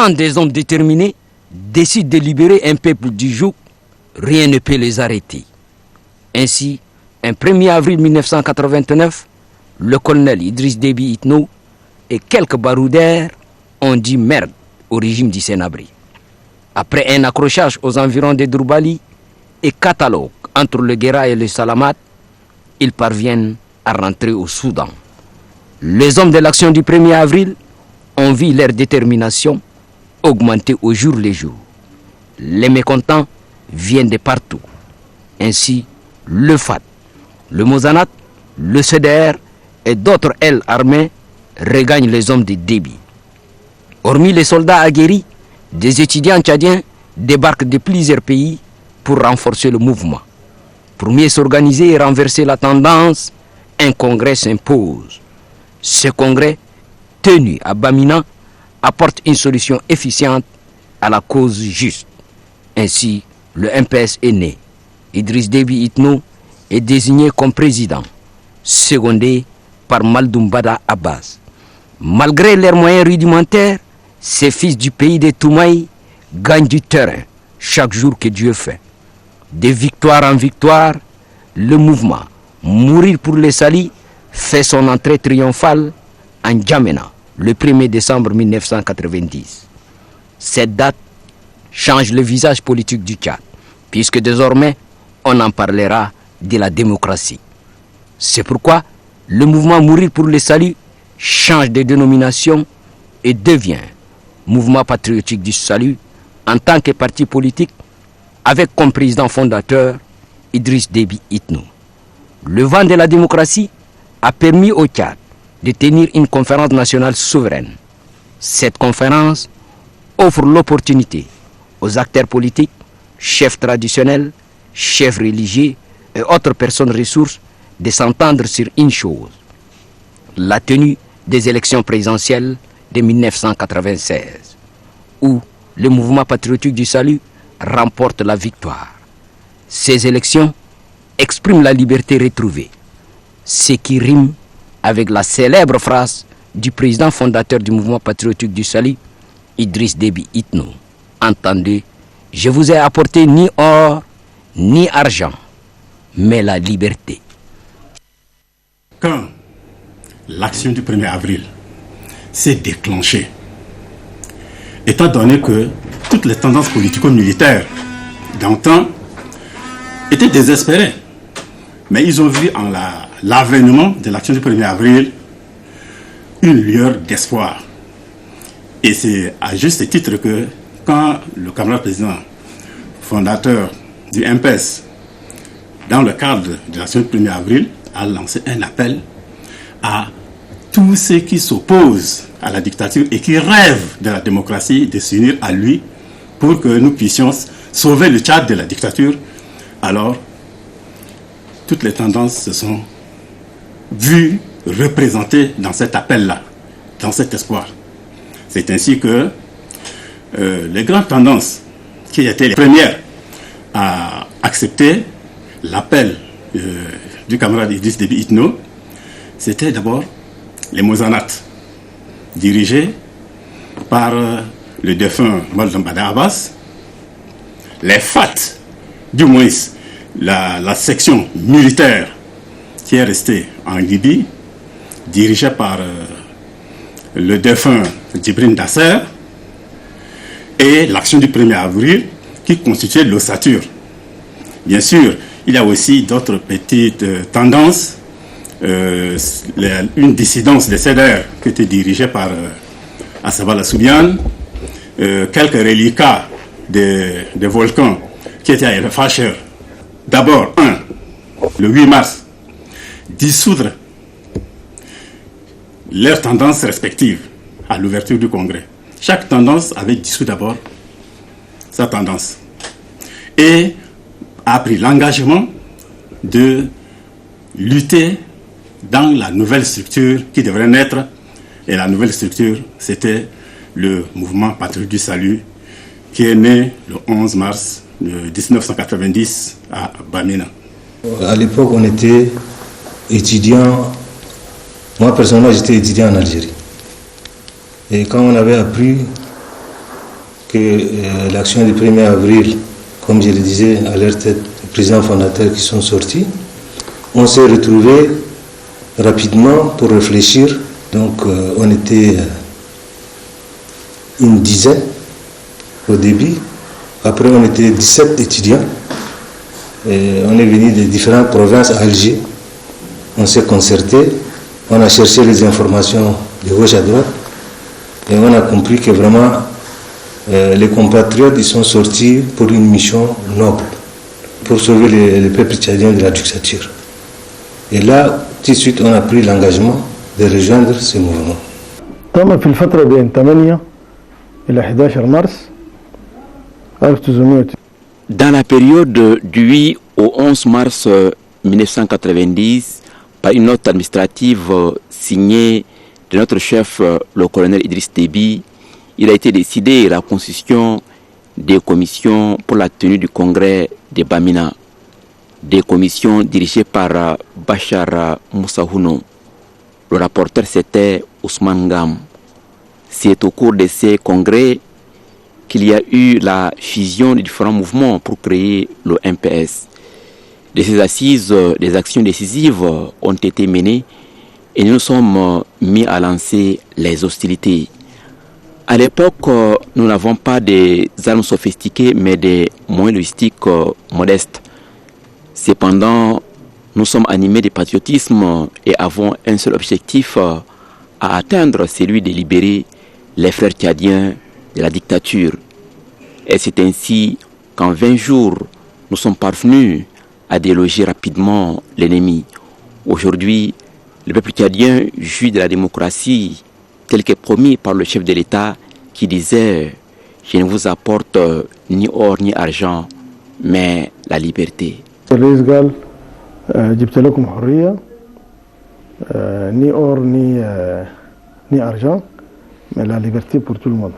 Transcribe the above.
quand des hommes déterminés décident de libérer un peuple du joug, rien ne peut les arrêter. Ainsi, un 1er avril 1989, le colonel Idriss Déby Itno et quelques baroudeurs ont dit merde au régime du Sénabri. Après un accrochage aux environs de Drourbali et catalogue entre le Guéra et le Salamat, ils parviennent à rentrer au Soudan. Les hommes de l'action du 1er avril ont vu leur détermination augmenter au jour le jour. Les mécontents viennent de partout. Ainsi, le FAT, le Mozanat, le CDR et d'autres ailes armées regagnent les hommes de Déby. Hormis les soldats aguerris, des étudiants tchadiens débarquent de plusieurs pays pour renforcer le mouvement. Pour mieux s'organiser et renverser la tendance, un congrès s'impose. Ce congrès, tenu à Bamina, apporte une solution efficiente à la cause juste. Ainsi, le MPS est né. Idriss Déby Itno est désigné comme président, secondé par Maldoumbada Abbas. Malgré leurs moyens rudimentaires, ces fils du pays des Toumaï gagnent du terrain chaque jour que Dieu fait. De victoire en victoire, le mouvement Mourir pour les Salis fait son entrée triomphale en Djamena le 1er décembre 1990. Cette date change le visage politique du Tchad, puisque désormais on en parlera de la démocratie. C'est pourquoi le mouvement Mourir pour les Salis change de dénomination et devient Mouvement patriotique du salut en tant que parti politique avec comme président fondateur Idriss Déby Itno. Le vent de la démocratie a permis au Tchad de tenir une conférence nationale souveraine. Cette conférence offre l'opportunité aux acteurs politiques, chefs traditionnels, chefs religieux et autres personnes ressources de s'entendre sur une chose: la tenue des élections présidentielles de 1996, où le mouvement patriotique du salut remporte la victoire. Ces élections expriment la liberté retrouvée, ce qui rime avec la célèbre phrase du président fondateur du mouvement patriotique du salut, Idriss Déby Itno. Entendez, je vous ai apporté ni or ni argent, mais la liberté. Quand l'action du 1er avril s'est déclenchée, étant donné que toutes les tendances politico-militaires d'antan étaient désespérées, mais ils ont vu en l'avènement de l'action du 1er avril une lueur d'espoir. Et c'est à juste titre que quand le camarade président fondateur du MPS, dans le cadre de l'action du 1er avril, a lancé un appel à tous ceux qui s'opposent à la dictature et qui rêvent de la démocratie de s'unir à lui pour que nous puissions sauver le Tchad de la dictature. Alors, toutes les tendances se sont vues représentées dans cet appel-là, dans cet espoir. C'est ainsi que les grandes tendances qui étaient les premières à accepter l'appel du camarade Idriss Déby Itno, c'était d'abord les Mozanat, dirigés par le défunt Maldoumbada Abbas, les FAT, du moins la section militaire qui est restée en Libye, dirigée par le défunt Djibril Nasser, et l'action du 1er avril qui constituait l'ossature. Bien sûr, il y a aussi d'autres petites tendances. Une dissidence des CDR qui était dirigée par Assabala Soubiane, quelques reliquats des volcans qui étaient à El Fasher. D'abord, le 8 mars, dissoudre leurs tendances respectives à l'ouverture du congrès. Chaque tendance avait dissous d'abord sa tendance et a pris l'engagement de lutter dans la nouvelle structure qui devrait naître. Et la nouvelle structure, c'était le mouvement patriotique du salut qui est né le 11 mars 1990 à Bamina. À l'époque, on était étudiants. Moi, personnellement, j'étais étudiant en Algérie. Et quand on avait appris que l'action du 1er avril, comme je le disais, à leur tête, les présidents fondateurs qui sont sortis, on s'est retrouvés rapidement pour réfléchir. Donc on était une dizaine au début. Après on était 17 étudiants. Et on est venu de différentes provinces à Alger. On s'est concerté, on a cherché les informations de gauche à droite et on a compris que vraiment les compatriotes ils sont sortis pour une mission noble, pour sauver le peuple tchadien de la dictature. Et là, tout de suite, on a pris l'engagement de rejoindre ce mouvement. تم في الفترة بين 8 إلى 11 مارس 1900. Dans la période du 8 au 11 mars 1990, par une note administrative signée de notre chef, le colonel Idriss Déby, il a été décidé la constitution des commissions pour la tenue du congrès de Bamina, des commissions dirigées par Bachar Moussahouno. Le rapporteur c'était Ousmane Ngam. C'est au cours de ces congrès qu'il y a eu la fusion des différents mouvements pour créer le MPS. De ces assises, des actions décisives ont été menées et nous sommes mis à lancer les hostilités. À l'époque, nous n'avons pas des armes sophistiquées, mais des moyens logistiques modestes. Cependant, nous sommes animés de patriotisme et avons un seul objectif à atteindre, celui de libérer les frères tchadiens de la dictature. Et c'est ainsi qu'en 20 jours, nous sommes parvenus à déloger rapidement l'ennemi. Aujourd'hui, le peuple tchadien jouit de la démocratie telle que promis par le chef de l'État qui disait « Je ne vous apporte ni or ni argent, mais la liberté ». الرئيس قال جبت لكم حرية ni or ni argent, mais la liberté pour tout le monde.